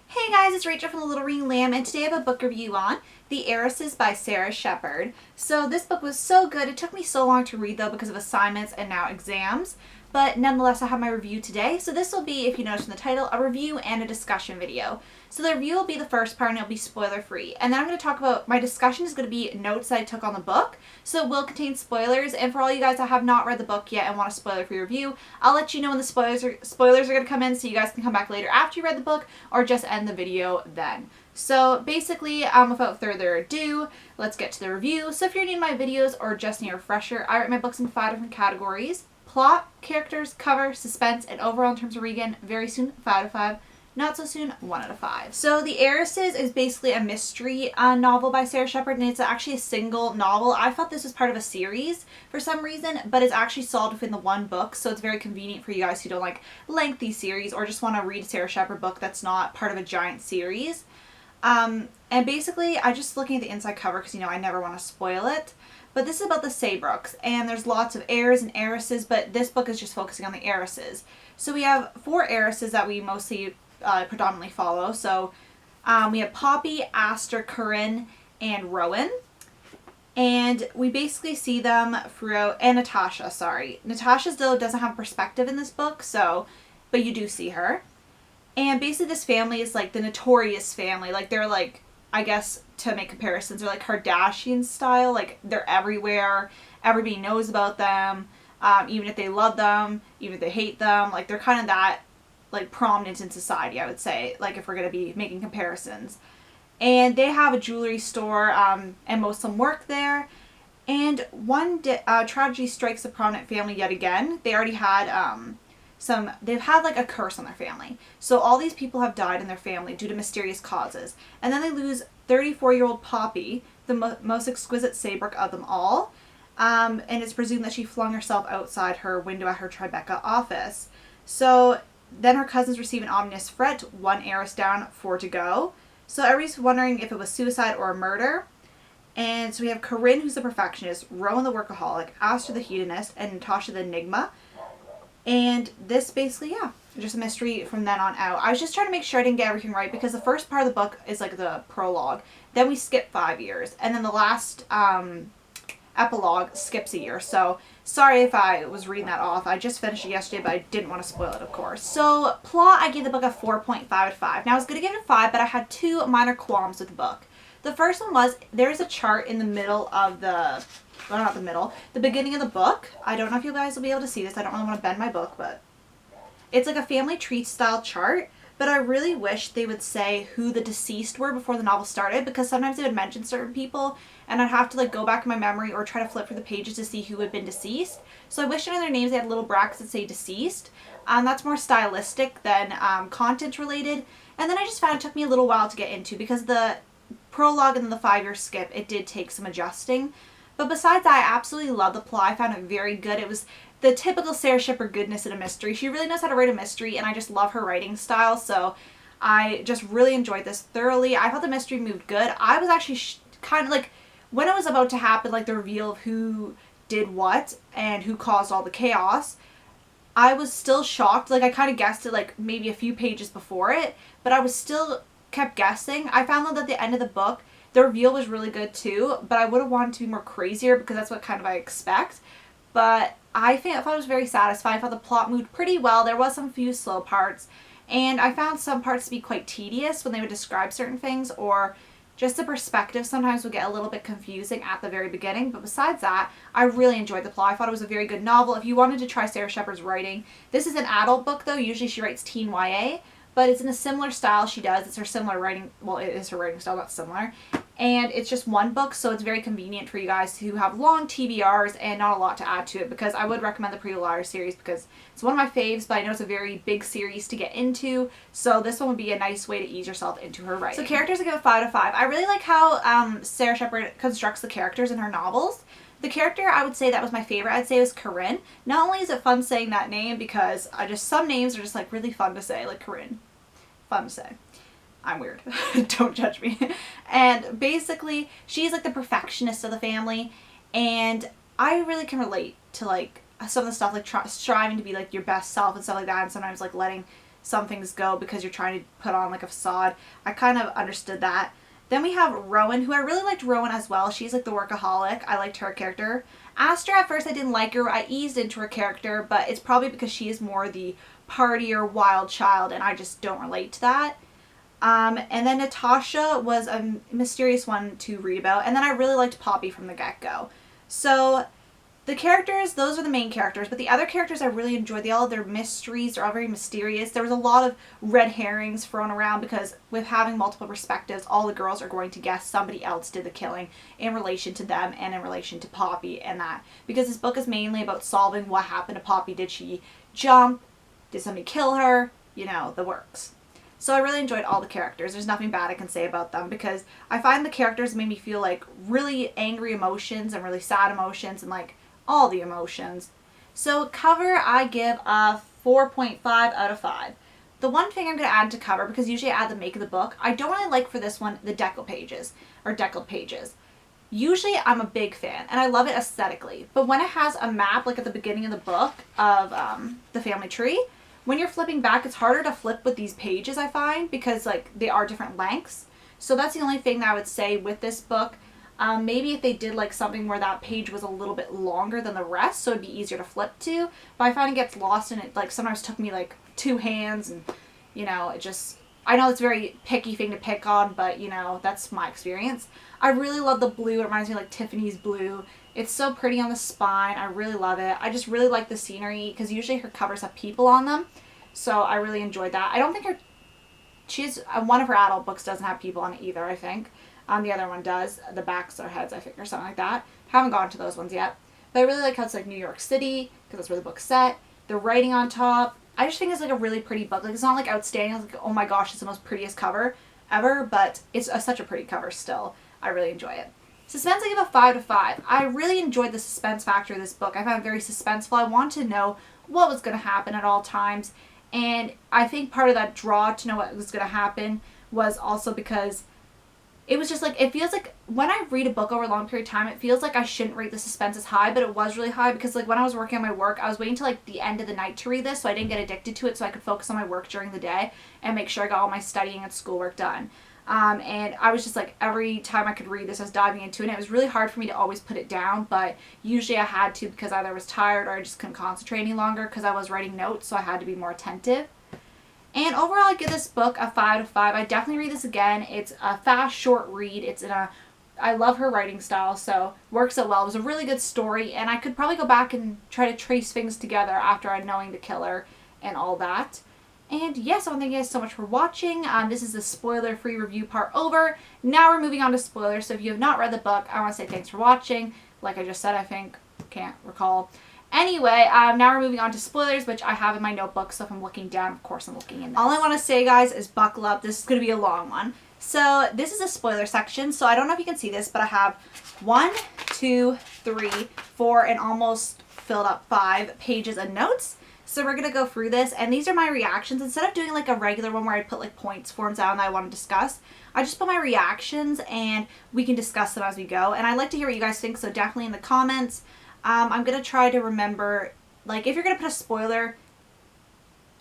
Hey guys, it's Rachel from The Little Ring Lamb, and today I have a book review on The Heiresses by Sara Shepard. So this book was so good. It took me so long to read though because of assignments and now exams. But nonetheless, I have my review today. So this will be, if you notice in the title, a review and a discussion video. So the review will be the first part and it'll be spoiler free. And then I'm going to talk about, my discussion is going to be notes that I took on the book. So it will contain spoilers. And for all you guys that have not read the book yet and want a spoiler free review, I'll let you know when the spoilers are going to come in so you guys can come back later after you read the book or just end the video then. So basically, without further ado, let's get to the review. So if you're new to my videos or just need a refresher, I write my books in 5 different categories: plot, characters, cover, suspense, and overall in terms of reading. Very soon, 5 out of 5. Not so soon, 1 out of 5. So The Heiresses is basically a mystery novel by Sara Shepard, and it's actually a single novel. I thought this was part of a series for some reason, but it's actually solved within the one book, so it's very convenient for you guys who don't like lengthy series or just want to read a Sara Shepard book that's not part of a giant series. And basically, I just looking at the inside cover because, you know, I never want to spoil it. But this is about the Sabrooks, and there's lots of heirs and heiresses, but this book is just focusing on the heiresses. So we have 4 heiresses that we mostly predominantly follow. So we have Poppy, Aster, Corinne, and Rowan. And we basically see them throughout, and Natasha, sorry. Natasha, though, doesn't have perspective in this book, so, but you do see her. And basically this family is like the notorious family. Like they're like, I guess to make comparisons, they're like Kardashian style. Like they're everywhere. Everybody knows about them. Even if they love them, even if they hate them. Like they're kind of that like prominent in society, I would say. Like if we're going to be making comparisons. And they have a jewelry store and most of them work there. And one tragedy strikes the prominent family yet again. They already had... they've had like a curse on their family. So all these people have died in their family due to mysterious causes. And then they lose 34-year-old Poppy, the most exquisite Sabrook of them all. And it's presumed that she flung herself outside her window at her Tribeca office. So then her cousins receive an ominous threat, 1 heiress down, 4 to go. So everybody's wondering if it was suicide or a murder. And so we have Corinne, who's the perfectionist, Rowan the workaholic, Aster the hedonist, and Natasha the enigma. And this basically, yeah, just a mystery from then on out. I was just trying to make sure I didn't get everything right because the first part of the book is like the prologue. Then we skip 5 years. And then the last epilogue skips a year. So sorry if I was reading that off. I just finished it yesterday, but I didn't want to spoil it, of course. So plot, I gave the book a 4.5 out of 5. Now I was going to give it a 5, but I had 2 minor qualms with the book. The first one was there's a chart in the middle of the... well, not the middle, the beginning of the book. I don't know if you guys will be able to see this. I don't really want to bend my book, but it's like a family tree style chart. But I really wish they would say who the deceased were before the novel started, because sometimes they would mention certain people and I'd have to like go back in my memory or try to flip through the pages to see who had been deceased. So I wish under their names they had little brackets that say deceased. That's more stylistic than content related. And then I just found it took me a little while to get into because the prologue and then the 5-year skip, it did take some adjusting. But besides that, I absolutely love the plot. I found it very good. It was the typical Sara Shepard goodness in a mystery. She really knows how to write a mystery, and I just love her writing style. So I just really enjoyed this thoroughly. I thought the mystery moved good. I was actually kind of like, when it was about to happen, like the reveal of who did what and who caused all the chaos, I was still shocked. Like I kind of guessed it like maybe a few pages before it, but I was still kept guessing. I found out at the end of the book, the reveal was really good too, but I would have wanted to be more crazier because that's what kind of I expect. But I thought it was very satisfying. I thought the plot moved pretty well. There was some few slow parts, and I found some parts to be quite tedious when they would describe certain things, or just the perspective sometimes would get a little bit confusing at the very beginning. But besides that, I really enjoyed the plot. I thought it was a very good novel. If you wanted to try Sara Shepard's writing, this is an adult book though. Usually she writes teen YA. But it's in a similar style she does. It's her similar writing. Well, it is her writing style, not similar. And it's just one book, so it's very convenient for you guys who have long TBRs and not a lot to add to it, because I would recommend the Pretty Little Liars series because it's one of my faves, but I know it's a very big series to get into, so this one would be a nice way to ease yourself into her writing. So characters, I give a 5 out of 5. I really like how Sara Shepard constructs the characters in her novels. The character I would say that was my favorite, I'd say, was Corinne. Not only is it fun saying that name, because some names are just like really fun to say, like Corinne. Fun to say. I'm weird. Don't judge me. And basically, she's like the perfectionist of the family, and I really can relate to like some of the stuff, like striving to be like your best self and stuff like that, and sometimes like letting some things go because you're trying to put on like a facade. I kind of understood that. Then we have Rowan, who I really liked Rowan as well. She's like the workaholic. I liked her character. Aster, at first I didn't like her. I eased into her character, but it's probably because she is more the partier, wild child, and I just don't relate to that. And then Natasha was a mysterious one to read about. And then I really liked Poppy from the get-go. So the characters, those are the main characters, but the other characters I really enjoyed. They all have their mysteries. They're all very mysterious. There was a lot of red herrings thrown around because with having multiple perspectives, all the girls are going to guess somebody else did the killing in relation to them and in relation to Poppy and that. Because this book is mainly about solving what happened to Poppy. Did she jump? Did somebody kill her? You know, the works. So I really enjoyed all the characters. There's nothing bad I can say about them because I find the characters made me feel like really angry emotions and really sad emotions and like all the emotions. So cover I give a 4.5 out of 5. The one thing I'm going to add to cover, because usually I add the make of the book, I don't really like for this one the deckled pages. Usually I'm a big fan and I love it aesthetically, but when it has a map like at the beginning of the book of the family tree, when you're flipping back, it's harder to flip with these pages, I find, because like they are different lengths. So that's the only thing that I would say with this book. Maybe if they did like something where that page was a little bit longer than the rest, so it'd be easier to flip to. But I find it gets lost in it. Like sometimes took me like 2 hands, and you know, it just, I know it's a very picky thing to pick on, but you know, that's my experience. I really love the blue. It reminds me of like Tiffany's blue. It's so pretty on the spine. I really love it. I just really like the scenery because usually her covers have people on them. So I really enjoyed that. I don't think one of her adult books doesn't have people on it either, I think. The other one does. The backs are heads, I think, or something like that. Haven't gone to those ones yet. But I really like how it's like New York City because that's where the book's set. The writing on top. I just think it's like a really pretty book. Like it's not like outstanding. It's like, oh my gosh, it's the most prettiest cover ever. But it's such a pretty cover still. I really enjoy it. Suspense, I give a 5 out of 5. I really enjoyed the suspense factor of this book. I found it very suspenseful. I wanted to know what was going to happen at all times. And I think part of that draw to know what was going to happen was also because it was just like, it feels like when I read a book over a long period of time, it feels like I shouldn't rate the suspense as high, but it was really high because like when I was working on my work, I was waiting till like the end of the night to read this so I didn't get addicted to it so I could focus on my work during the day and make sure I got all my studying and schoolwork done. And I was just like, every time I could read this, I was diving into it. And it was really hard for me to always put it down, but usually I had to because either I was tired or I just couldn't concentrate any longer because I was writing notes, so I had to be more attentive. And overall, I give this book a 5 out of 5. I definitely read this again. It's a fast, short read. I love her writing style, so works out well. It was a really good story, and I could probably go back and try to trace things together after knowing the killer and all that. And yes, I want to thank you guys so much for watching. This is the spoiler-free review part over. Now we're moving on to spoilers. So if you have not read the book, I want to say thanks for watching. Like I just said, I think. Can't recall. Anyway, now we're moving on to spoilers, which I have in my notebook. So if I'm looking down, of course I'm looking in this. All I want to say, guys, is buckle up. This is going to be a long one. So this is a spoiler section. So I don't know if you can see this, but I have 1, 2, 3, 4, and almost filled up 5 pages of notes. So we're going to go through this, and these are my reactions. Instead of doing like a regular one where I put like points forms down that I want to discuss, I just put my reactions and we can discuss them as we go. And I'd like to hear what you guys think, so definitely in the comments. I'm going to try to remember, like if you're going to put a spoiler,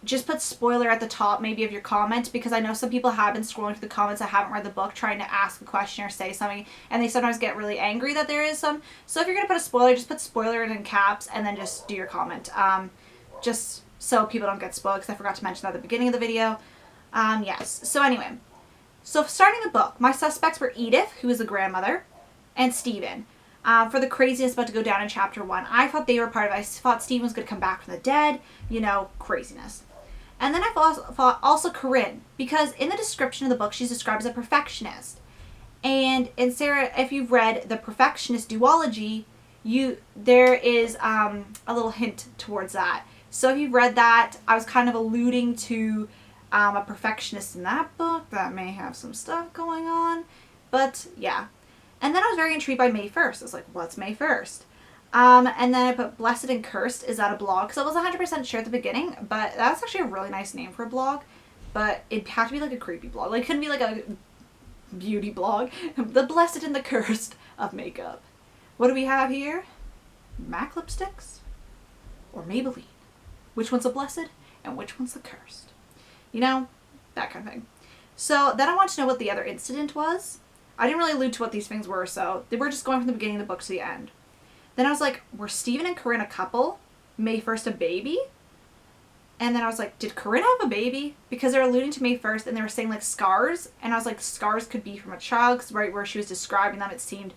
just put spoiler at the top maybe of your comment, because I know some people have been scrolling through the comments that haven't read the book trying to ask a question or say something, and they sometimes get really angry that there is some. So if you're going to put a spoiler, just put spoiler in caps and then just do your comment. Just so people don't get spoiled, because I forgot to mention that at the beginning of the video. Yes. So anyway, so starting the book, my suspects were Edith, who is the grandmother, and Stephen. For the craziness about to go down in chapter 1. I thought they were part of it. I thought Stephen was going to come back from the dead. You know, craziness. And then I thought also Corinne, because in the description of the book, she's described as a perfectionist. And Sarah, if you've read the Perfectionist duology, there is a little hint towards that. So if you've read that, I was kind of alluding to a perfectionist in that book that may have some stuff going on. But yeah. And then I was very intrigued by May 1st. I was like, what's May 1st? And then I put Blessed and Cursed. Is that a blog? So I wasn't 100% sure at the beginning, but that's actually a really nice name for a blog. But it'd have to be like a creepy blog. Like, it couldn't be like a beauty blog. The Blessed and the Cursed of makeup. What do we have here? MAC lipsticks? Or Maybelline? Which one's a blessed and which one's the cursed? You know, that kind of thing. So then I want to know what the other incident was. I didn't really allude to what these things were, so they were just going from the beginning of the book to the end. Then I was like, were Stephen and Corinne a couple? May 1st a baby? And then I was like, did Corinne have a baby? Because they're alluding to May 1st and they were saying like scars. And I was like, scars could be from a child, because right where she was describing them, it seemed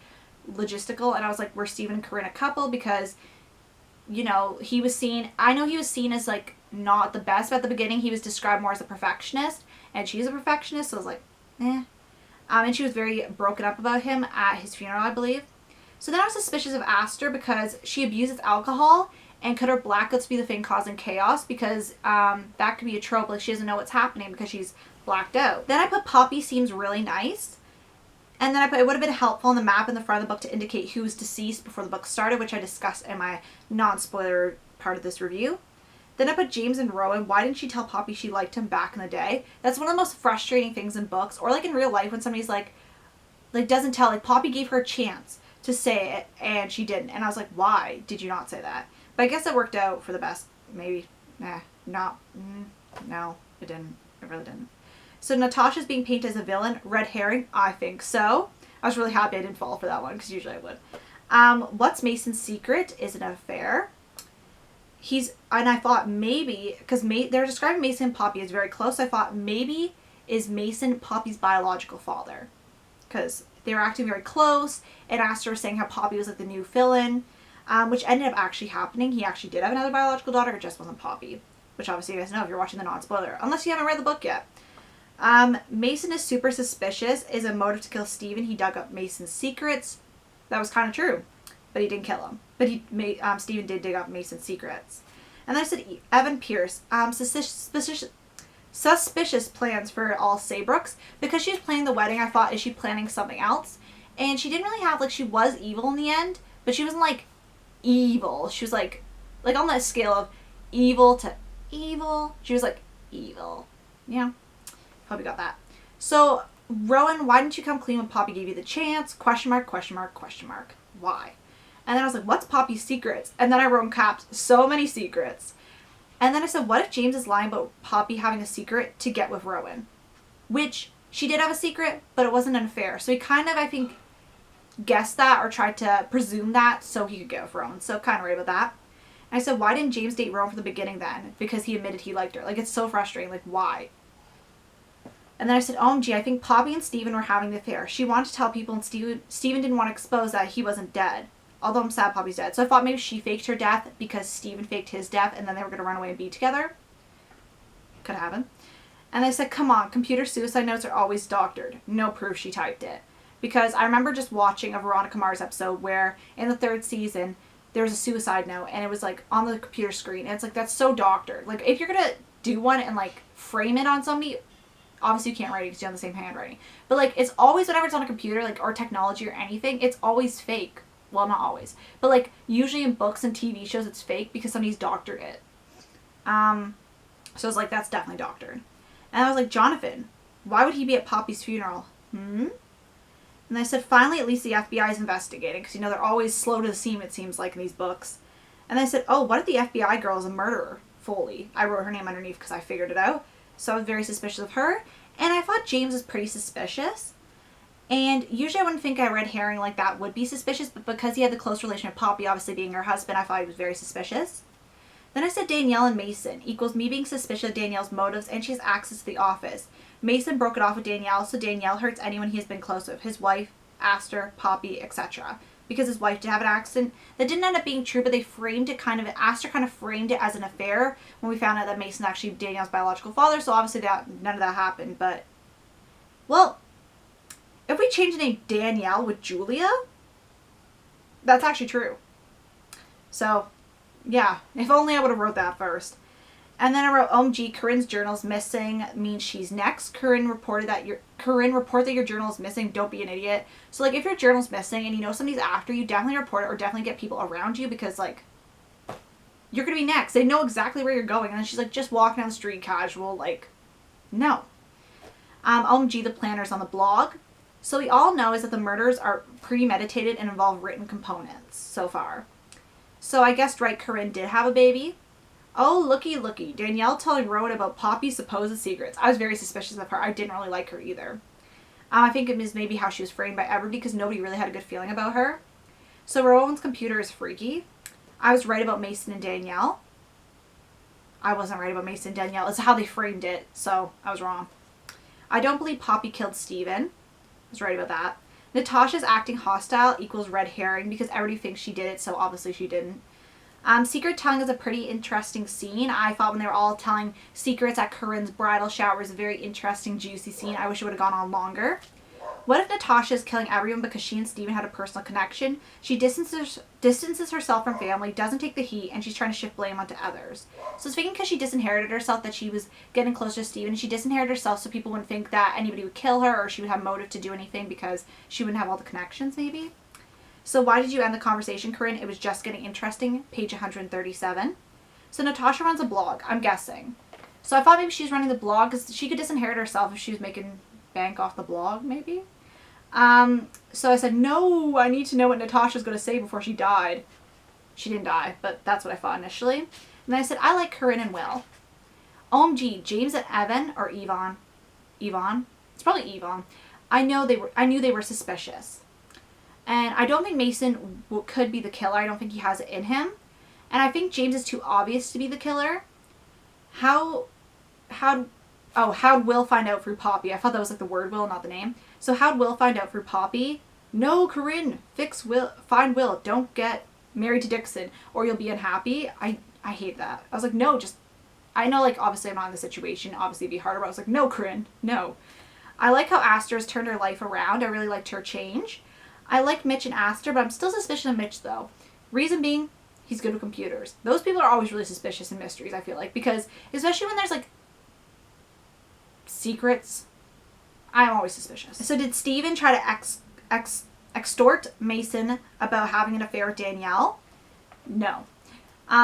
logistical. And I was like, were Stephen and Corinne a couple? Because, you know, he was seen, I know he was seen as like not the best, but at the beginning he was described more as a perfectionist. And she's a perfectionist, so I was like, eh. And she was very broken up about him at his funeral, I believe. So then I was suspicious of Aster because she abuses alcohol, and could her blackouts be the thing causing chaos? Because that could be a trope, like she doesn't know what's happening because she's blacked out. Then I put Poppy seems really nice. And then I put it would have been helpful on the map in the front of the book to indicate who was deceased before the book started, which I discussed in my non-spoiler part of this review. Then I put James and Rowan. Why didn't she tell Poppy she liked him back in the day? That's one of the most frustrating things in books, or like in real life when somebody's like doesn't tell. Like Poppy gave her a chance to say it and she didn't. And I was like, why did you not say that? But I guess it worked out for the best. Maybe. No, it didn't. It really didn't. So Natasha's being painted as a villain. Red herring? I think so. I was really happy I didn't fall for that one because usually I would. What's Mason's secret? Is an affair. And I thought maybe, because they're describing Mason and Poppy as very close, I thought maybe is Mason Poppy's biological father. Because they were acting very close, and Aster was saying how Poppy was like the new villain, which ended up actually happening. He actually did have another biological daughter, it just wasn't Poppy. Which obviously you guys know if you're watching the non-spoiler, unless you haven't read the book yet. Mason is super suspicious. Is a motive to kill Stephen. He dug up Mason's secrets. That was kind of true. But he didn't kill him. But Stephen did dig up Mason's secrets. And then I said Evan Pierce. Suspicious plans for all Saybrook's. Because she was planning the wedding, I thought, is she planning something else? And she didn't really have, like, she was evil in the end. But she wasn't, like, evil. She was, like on that scale of evil to evil. She was, like, evil. Yeah. Hope you got that. So, Rowan, why didn't you come clean when Poppy gave you the chance? Question mark, question mark, question mark. Why? And then I was like, what's Poppy's secrets? And then I wrote in caps, so many secrets. And then I said, what if James is lying about Poppy having a secret to get with Rowan? Which, she did have a secret, but it wasn't an affair. So he kind of, I think, guessed that or tried to presume that so he could get with Rowan. So kind of right about that. And I said, why didn't James date Rowan from the beginning then? Because he admitted he liked her. Like, it's so frustrating. Like, why? And then I said, OMG, I think Poppy and Stephen were having the affair. She wanted to tell people, and Stephen didn't want to expose that he wasn't dead. Although I'm sad Poppy's dead. So I thought maybe she faked her death because Stephen faked his death and then they were going to run away and be together. Could happen. And I said, come on, computer suicide notes are always doctored. No proof she typed it. Because I remember just watching a Veronica Mars episode where in the 3rd season, there was a suicide note and it was like on the computer screen. And it's like, that's so doctored. Like if you're going to do one and like frame it on somebody, obviously you can't write it because you have the same handwriting. But like it's always, whenever it's on a computer, like or technology or anything, it's always fake. Well, not always. But like usually in books and TV shows it's fake because somebody's doctored it. So I was like, that's definitely doctored. And I was like, Jonathan, why would he be at Poppy's funeral? And I said, finally, at least the FBI is investigating. Because, you know, they're always slow to the scene, it seems like, in these books. And I said, oh, what if the FBI girl is a murderer? Foley. I wrote her name underneath because I figured it out. So I was very suspicious of her. And I thought James was pretty suspicious. And usually I wouldn't think a red herring like that would be suspicious. But because he had the close relation with Poppy, obviously being her husband, I thought he was very suspicious. Then I said Danielle and Mason equals me being suspicious of Danielle's motives and she has access to the office. Mason broke it off with Danielle, so Danielle hurts anyone he has been close with. His wife, Aster, Poppy, etc. Because his wife did have an accident. That didn't end up being true, but they framed it kind of, Aster kind of framed it as an affair when we found out that Mason actually Danielle's biological father, so obviously none of that happened, but, well, if we change the name Danielle with Julia, that's actually true. So, yeah, if only I would have wrote that first. And then I wrote, OMG, Corinne's journal's missing, means she's next. Corinne, report that your journal is missing. Don't be an idiot. So, like, if your journal's missing and you know somebody's after you, definitely report it or definitely get people around you because, like, you're going to be next. They know exactly where you're going. And then she's like, just walking down the street casual. Like, no. OMG, the planner's on the blog. So we all know is that the murders are premeditated and involve written components so far. So I guessed right, Corinne did have a baby. Oh, looky. Danielle telling Rowan about Poppy's supposed secrets. I was very suspicious of her. I didn't really like her either. I think it was maybe how she was framed by everybody because nobody really had a good feeling about her. So Rowan's computer is freaky. I was right about Mason and Danielle. I wasn't right about Mason and Danielle. It's how they framed it, so I was wrong. I don't believe Poppy killed Steven. I was right about that. Natasha's acting hostile equals red herring because everybody thinks she did it, so obviously she didn't. Secret telling is a pretty interesting scene. I thought when they were all telling secrets at Corinne's bridal shower was a very interesting, juicy scene. I wish it would have gone on longer. What if Natasha is killing everyone because she and Steven had a personal connection? She distances herself from family, doesn't take the heat, and she's trying to shift blame onto others. So it's thinking because she disinherited herself that she was getting closer to Steven. She disinherited herself so people wouldn't think that anybody would kill her or she would have motive to do anything because she wouldn't have all the connections, maybe. So why did you end the conversation, Corinne? It was just getting interesting. Page 137. So Natasha runs a blog, I'm guessing. So I thought maybe she was running the blog because she could disinherit herself if she was making bank off the blog, maybe. So I said, no, I need to know what Natasha's going to say before she died. She didn't die, but that's what I thought initially. And then I said, I like Corinne and Will. OMG, James and Evan or Yvonne? Yvonne? It's probably Yvonne. I knew they were suspicious. And I don't think Mason could be the killer. I don't think he has it in him. And I think James is too obvious to be the killer. How'd Will find out through Poppy? I thought that was like the word Will, not the name. So how'd Will find out through Poppy? No, Corinne, find Will. Don't get married to Dixon or you'll be unhappy. I hate that. I was like, no, I know, like, obviously I'm not in the situation. Obviously it'd be harder, but I was like, no, Corinne, no. I like how Aster's turned her life around. I really liked her change. I like Mitch and Aster, but I'm still suspicious of Mitch, though. Reason being, he's good with computers. Those people are always really suspicious in mysteries, I feel like, because especially when there's, like, secrets, I'm always suspicious. So did Steven try to extort Mason about having an affair with Danielle? No.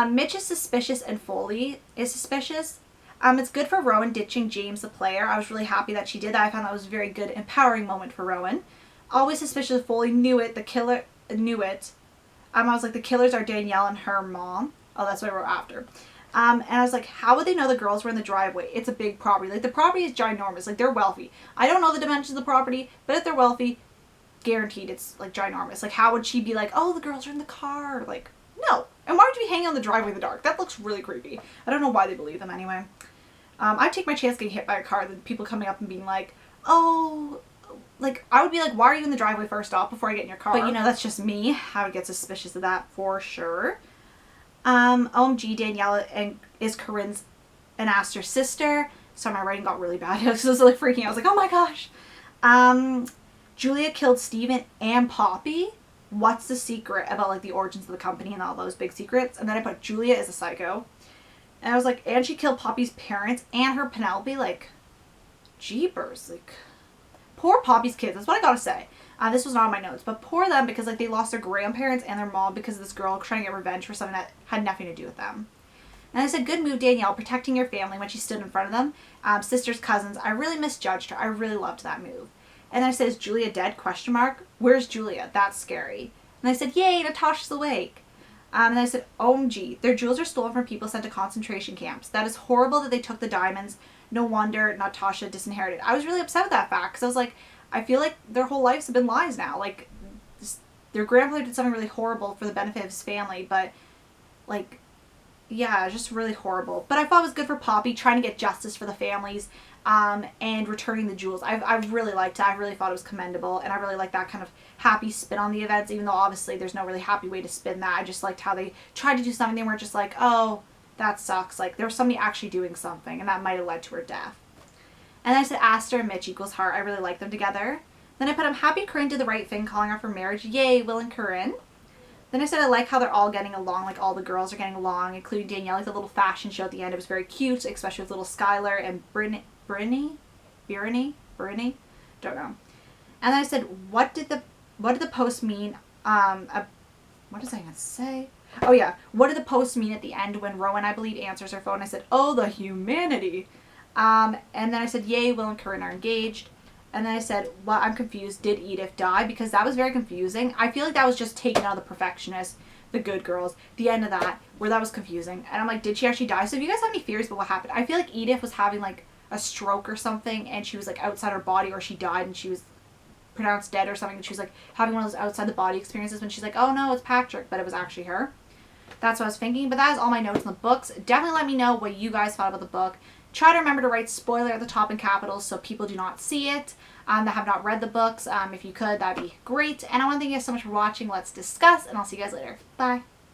Mitch is suspicious and Foley is suspicious. It's good for Rowan ditching James the player. I was really happy that she did that. I found that was a very good, empowering moment for Rowan. Always suspicious of Foley. Knew it. The killer knew it. I was like, the killers are Danielle and her mom. Oh, that's what I wrote after. And I was like, how would they know the girls were in the driveway? It's a big property. Like, the property is ginormous. Like, they're wealthy. I don't know the dimensions of the property, but if they're wealthy, guaranteed it's, like, ginormous. Like, how would she be like, oh, the girls are in the car? Like, no. And why would you be hanging on the driveway in the dark? That looks really creepy. I don't know why they believe them anyway. I'd take my chance getting hit by a car than people coming up and being like, oh, like, I would be like, why are you in the driveway first off before I get in your car? But, you know, that's just me. I would get suspicious of that for sure. OMG, Danielle is Corinne's and Aster's sister. So my writing got really bad. I was like freaking out. I was like, oh my gosh. Julia killed Steven and Poppy. What's the secret about, like, the origins of the company and all those big secrets? And then I put Julia is a psycho. And I was like, and she killed Poppy's parents and her Penelope. Like, jeepers. Like, poor Poppy's kids. That's what I gotta say. This was not on my notes, but poor them because, like, they lost their grandparents and their mom because of this girl trying to get revenge for something that had nothing to do with them. And I said, good move, Danielle, protecting your family when she stood in front of them. Sisters, cousins. I really misjudged her. I really loved that move. And then I said, is Julia dead? Question mark. Where's Julia? That's scary. And I said, yay, Natasha's awake. And I said, OMG, their jewels are stolen from people sent to concentration camps. That is horrible that they took the diamonds. No wonder Natasha disinherited. I was really upset with that fact because I was like, I feel like their whole lives have been lies now. Like, their grandfather did something really horrible for the benefit of his family, but, like, yeah, just really horrible. But I thought it was good for Poppy trying to get justice for the families and returning the jewels. I really liked it. I really thought it was commendable, and I really liked that kind of happy spin on the events, even though obviously there's no really happy way to spin that. I just liked how they tried to do something. They weren't just like, oh, that sucks. Like, there was somebody actually doing something, and that might have led to her death. And then I said Aster and Mitch equals heart. I really like them together. Then I put, I'm happy Corinne did the right thing calling her for marriage. Yay, Will and Corinne. Then I said I like how they're all getting along, like all the girls are getting along, including Danielle, like the little fashion show at the end. It was very cute, especially with little Skylar and Brittany? Don't know. And then I said, what did the post mean? What was I going to say? Oh yeah, what did the post mean at the end when Rowan, I believe, answers her phone? I said, oh, the humanity. And then I said, yay, Will and Corinne are engaged. And then I said, well, I'm confused. Did Edith die? Because that was very confusing. I feel like that was just taken out of the perfectionist, the good girls. The end of that. where that was confusing. And I'm like, did she actually die? So if you guys have any theories about what happened, I feel like Edith was having like a stroke or something, and she was like outside her body, or she died and she was pronounced dead or something, and she was like having one of those outside the body experiences when she's like, oh no, it's Patrick, but it was actually her. That's what I was thinking. But that is all my notes in the books. Definitely let me know what you guys thought about the book. Try to remember to write spoiler at the top in capitals so people do not see it that have not read the books. If you could, that'd be great. And I want to thank you guys so much for watching. Let's discuss, and I'll see you guys later. Bye.